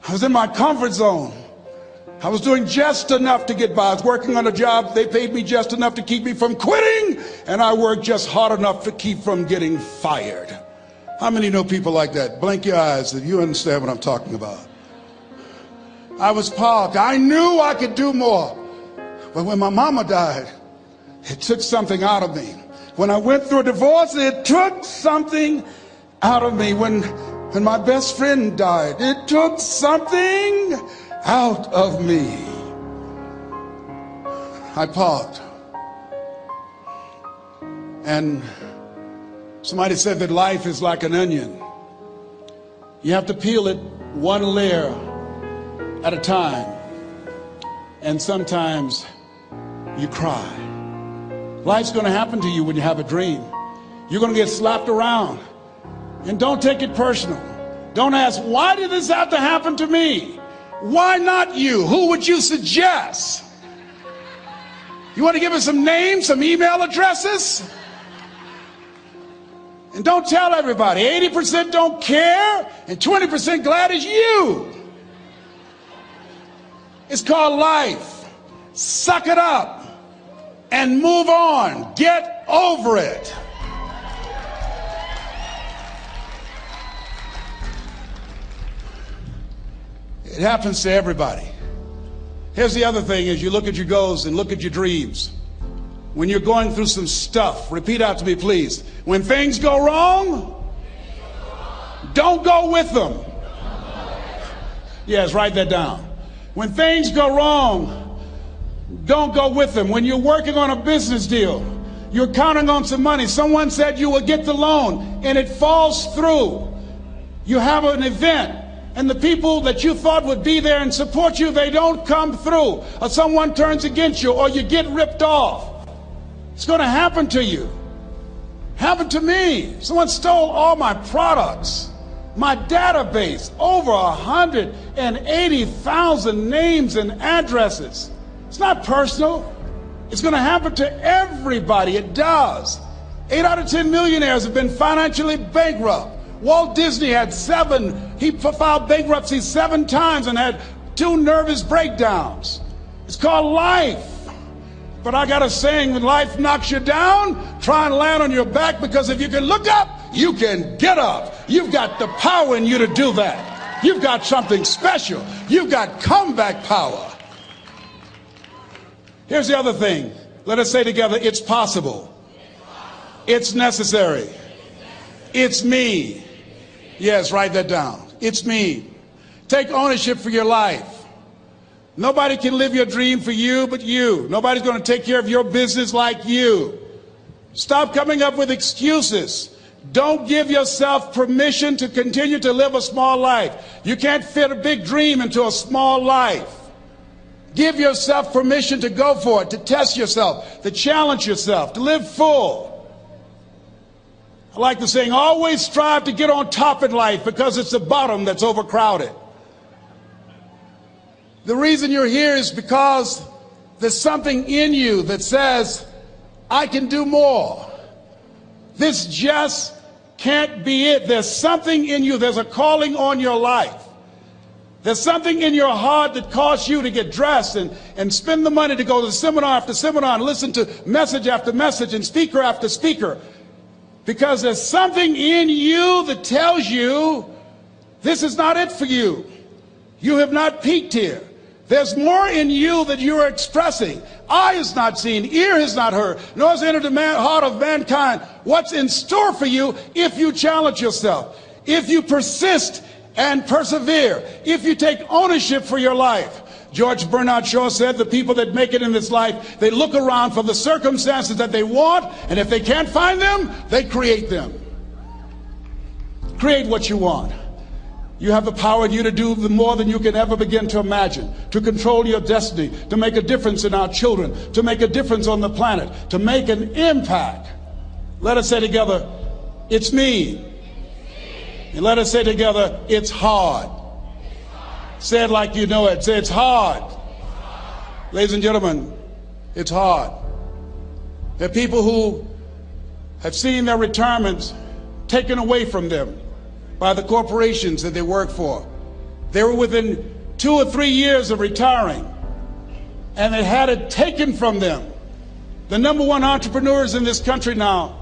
I was in my comfort zone. I was doing just enough to get by. I was working on a job. They paid me just enough to keep me from quitting, and I worked just hard enough to keep from getting fired. How many know people like that? Blink your eyes if you understand what I'm talking about. I was parked. I knew I could do more. But when my mama died, it took something out of me. When I went through a divorce, it took something out of me. When my best friend died, it took something out of me. I parked. And somebody said that life is like an onion. You have to peel it one layer at a time. And sometimes you cry. Life's going to happen to you when you have a dream. You're going to get slapped around. And don't take it personal. Don't ask, why did this have to happen to me? Why not you? Who would you suggest? You want to give us some names, some email addresses? And don't tell everybody. 80% don't care and 20% glad it's you. It's called life. Suck it up and move on. Get over it. It happens to everybody. Here's the other thing: is you look at your goals and look at your dreams. When you're going through some stuff, repeat out to me, please. When things go wrong, don't go with them. Yes, write that down. When things go wrong, don't go with them. When you're working on a business deal, you're counting on some money. Someone said you will get the loan and it falls through. You have an event and the people that you thought would be there and support you, they don't come through. Or someone turns against you, or you get ripped off. It's going to happen to you. Happened to me. Someone stole all my products. My database, over 180,000 names and addresses. It's not personal. It's going to happen to everybody. It does. 8 out of 10 millionaires have been financially bankrupt. Walt Disney had 7. He filed bankruptcy 7 times and had 2 nervous breakdowns. It's called life. But I got a saying: when life knocks you down, try and land on your back, because if you can look up, you can get up. You've got the power in you to do that. You've got something special. You've got comeback power. Here's the other thing. Let us say together, it's possible. It's necessary. It's me. Yes, write that down. It's me. Take ownership for your life. Nobody can live your dream for you but you. Nobody's going to take care of your business like you. Stop coming up with excuses. Don't give yourself permission to continue to live a small life. You can't fit a big dream into a small life. Give yourself permission to go for it, to test yourself, to challenge yourself, to live full. I like the saying, always strive to get on top in life, because it's the bottom that's overcrowded. The reason you're here is because there's something in you that says, I can do more. This just can't be it. There's something in you. There's a calling on your life. There's something in your heart that caused you to get dressed and spend the money to go to seminar after seminar and listen to message after message and speaker after speaker. Because there's something in you that tells you this is not it for you. You have not peaked here. There's more in you that you are expressing. Eye has not seen, ear has not heard, nor has entered the heart of mankind what's in store for you if you challenge yourself, if you persist and persevere, if you take ownership for your life. George Bernard Shaw said the people that make it in this life, they look around for the circumstances that they want, and if they can't find them, they create them. Create what you want. You have the power in you to do more than you can ever begin to imagine, to control your destiny, to make a difference in our children, to make a difference on the planet, to make an impact. Let us say together, it's me. And let us say together, it's hard. Say it like you know it. Say, it's hard. Ladies and gentlemen, it's hard. There are people who have seen their retirements taken away from them by the corporations that they work for. They were within 2 or 3 years of retiring, and they had it taken from them. The number one entrepreneurs in this country now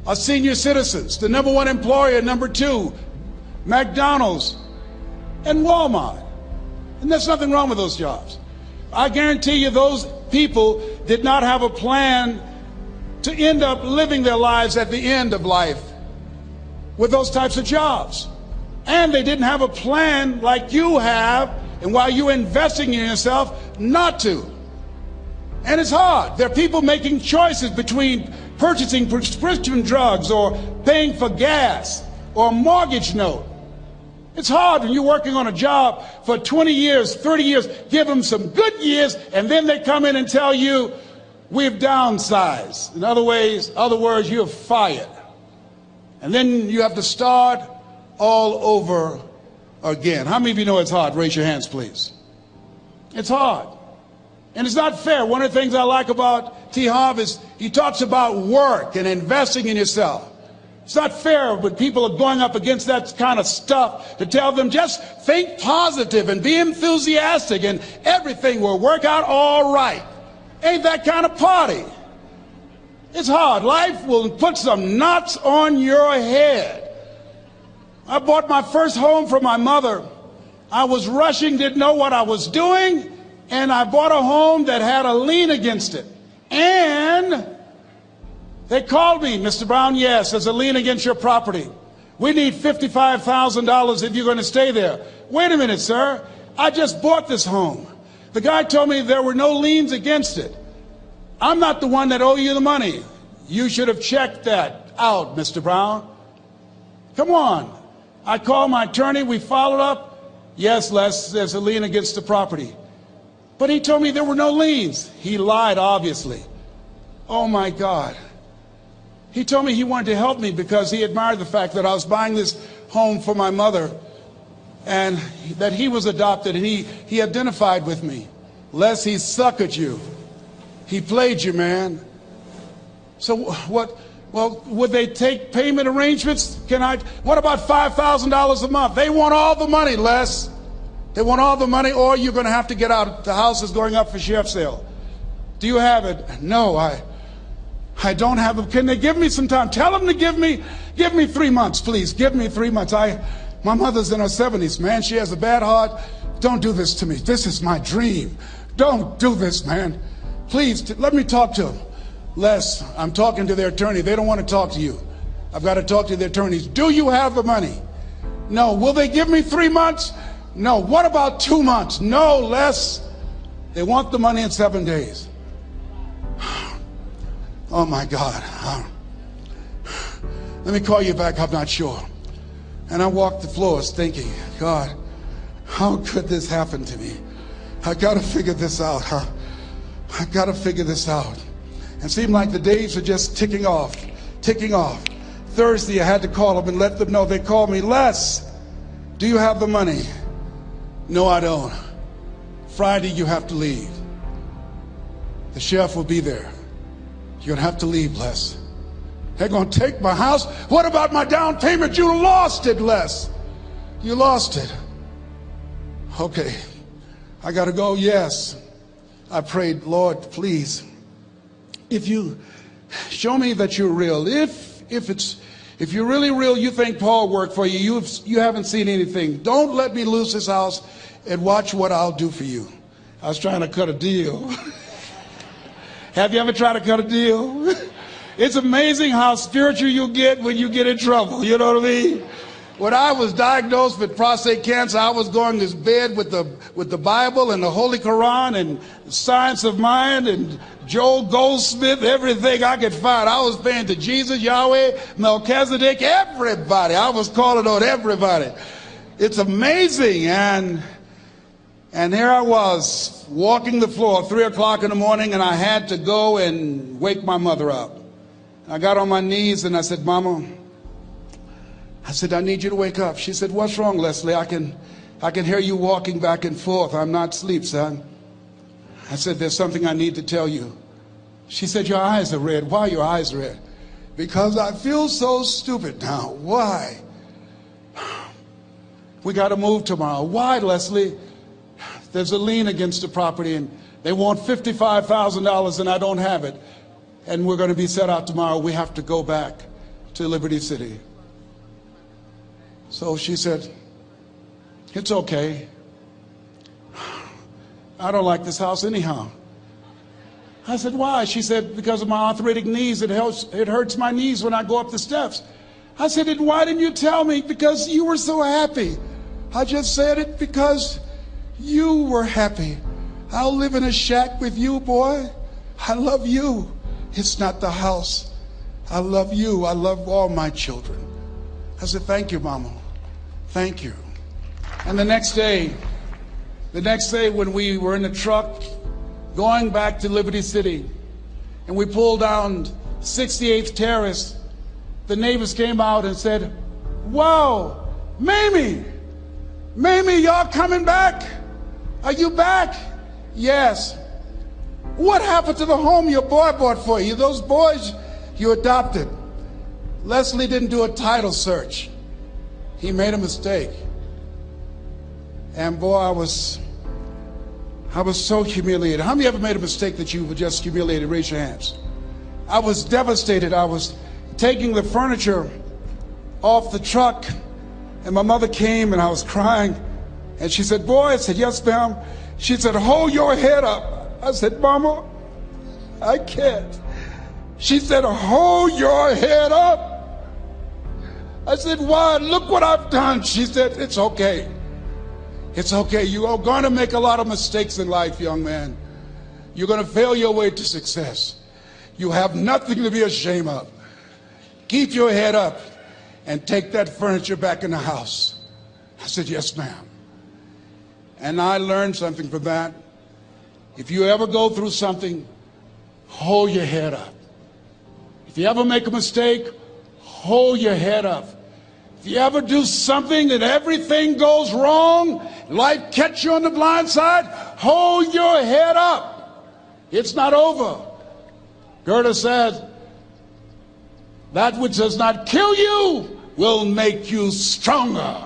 are senior citizens. The number one employer, number two, McDonald's and Walmart. And there's nothing wrong with those jobs. I guarantee you those people did not have a plan to end up living their lives at the end of life with those types of jobs. And they didn't have a plan like you have, and while you're investing in yourself, not to. And it's hard. There are people making choices between purchasing prescription drugs or paying for gas or a mortgage note. It's hard when you're working on a job for 20 years, 30 years, give them some good years, and then they come in and tell you, we've downsized. In other words, you're fired. And then you have to start all over again. How many of you know it's hard? Raise your hands, please. It's hard. And it's not fair. One of the things I like about T. Harv is he talks about work and investing in yourself. It's not fair when people are going up against that kind of stuff to tell them just think positive and be enthusiastic and everything will work out all right. Ain't that kind of party. It's hard. Life will put some knots on your head. I bought my first home for my mother. I was rushing, didn't know what I was doing, and I bought a home that had a lien against it. And they called me, Mr. Brown, yes, there's a lien against your property. We need $55,000 if you're going to stay there. Wait a minute, sir. I just bought this home. The guy told me there were no liens against it. I'm not the one that owe you the money. You should have checked that out, Mr. Brown. Come on. I called my attorney. We followed up. Yes, Les, there's a lien against the property. But he told me there were no liens. He lied, obviously. Oh, my God. He told me he wanted to help me because he admired the fact that I was buying this home for my mother and that he was adopted, and he identified with me. Les, he suckered you. He played you, man. So what? Well, would they take payment arrangements? What about $5,000 a month? They want all the money, Les. They want all the money, or you're going to have to get out. The house is going up for sheriff's sale. Do you have it? No, I don't have it. Can they give me some time? Tell them to give me 3 months, please. Give me 3 months. My mother's in her 70s, man. She has a bad heart. Don't do this to me. This is my dream. Don't do this, man. Please, let me talk to them. Les, I'm talking to their attorney. They don't want to talk to you. I've got to talk to their attorneys. Do you have the money? No. Will they give me 3 months? No. What about 2 months? No, Les. They want the money in 7 days. Oh, my God. Let me call you back. I'm not sure. And I walked the floors thinking, God, how could this happen to me? I got to figure this out. I got to figure this out. And it seemed like the days were just ticking off. Thursday, I had to call them and let them know. They called me, Les, do you have the money? No, I don't. Friday, you have to leave. The sheriff will be there. You're going to have to leave, Les. They're going to take my house. What about my down payment? You lost it, Les. You lost it. Okay. I got to go. Yes. I prayed, Lord, please, if you show me that you're real, if you're really real, you think Paul worked for you, you haven't seen anything. Don't let me lose this house and watch what I'll do for you. I was trying to cut a deal. Have you ever tried to cut a deal? It's amazing how spiritual you get when you get in trouble. You know what I mean? When I was diagnosed with prostate cancer, I was going to bed with the Bible and the Holy Quran and Science of Mind and Joel Goldsmith, everything I could find. I was praying to Jesus, Yahweh, Melchizedek, everybody. I was calling on everybody. It's amazing. And here I was walking the floor 3 o'clock in the morning, and I had to go and wake my mother up. I got on my knees and I said, Mama, I said, I need you to wake up. She said, what's wrong, Leslie? I can hear you walking back and forth. I'm not asleep, son. I said, there's something I need to tell you. She said, your eyes are red. Why are your eyes red? Because I feel so stupid now. Why? we got to move tomorrow. Why, Leslie? There's a lien against the property, and they want $55,000, and I don't have it. And we're going to be set out tomorrow. We have to go back to Liberty City. So she said, it's okay. I don't like this house anyhow. I said, why? She said, because of my arthritic knees, it hurts my knees when I go up the steps. I said, and why didn't you tell me? Because you were so happy. I just said it because you were happy. I'll live in a shack with you, boy. I love you. It's not the house. I love you. I love all my children. I said, thank you, Mama. Thank you. And the next day when we were in the truck going back to Liberty City, and we pulled down 68th Terrace, the neighbors came out and said, wow, Mamie, y'all coming back? Are you back? Yes. What happened to the home your boy bought for you? Those boys you adopted. Leslie didn't do a title search. He made a mistake. And boy, I was so humiliated. How many ever made a mistake that you were just humiliated? Raise your hands. I was devastated. I was taking the furniture off the truck, and my mother came, and I was crying. And she said, boy, I said, yes, ma'am. She said, hold your head up. I said, Mama, I can't. She said, hold your head up. I said, why? Look what I've done. She said, it's okay. It's okay. You are going to make a lot of mistakes in life, young man. You're going to fail your way to success. You have nothing to be ashamed of. Keep your head up and take that furniture back in the house. I said, yes, ma'am. And I learned something from that. If you ever go through something, hold your head up. If you ever make a mistake, hold your head up. If you ever do something that everything goes wrong, life catch you on the blind side, hold your head up. It's not over. Goethe said, that which does not kill you will make you stronger.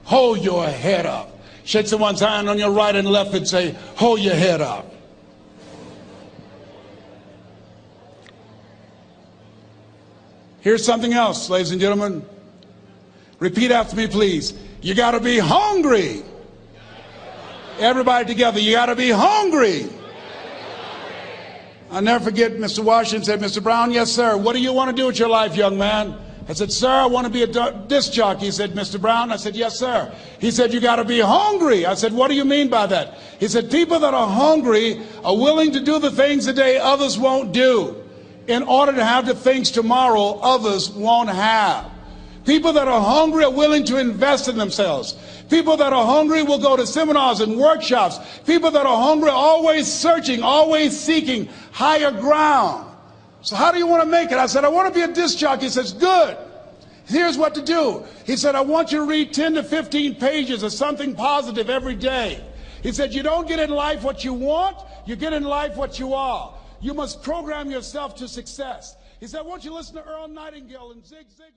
Hold your head up. Shake someone's hand on your right and left and say, hold your head up. Here's something else, ladies and gentlemen. Repeat after me, please. You got to be hungry. Everybody together, you got to be hungry. I'll never forget Mr. Washington said, Mr. Brown, yes, sir. What do you want to do with your life, young man? I said, sir, I want to be a disc jockey. He said, Mr. Brown? I said, yes, sir. He said, you got to be hungry. I said, what do you mean by that? He said, people that are hungry are willing to do the things today others won't do in order to have the things tomorrow others won't have. People that are hungry are willing to invest in themselves. People that are hungry will go to seminars and workshops. People that are hungry are always searching, always seeking higher ground. So how do you want to make it? I said, I want to be a disc jockey. He says, good. Here's what to do. He said, I want you to read 10 to 15 pages of something positive every day. He said, you don't get in life what you want, you get in life what you are. You must program yourself to success. He said, I want you to listen to Earl Nightingale and Zig Ziglar.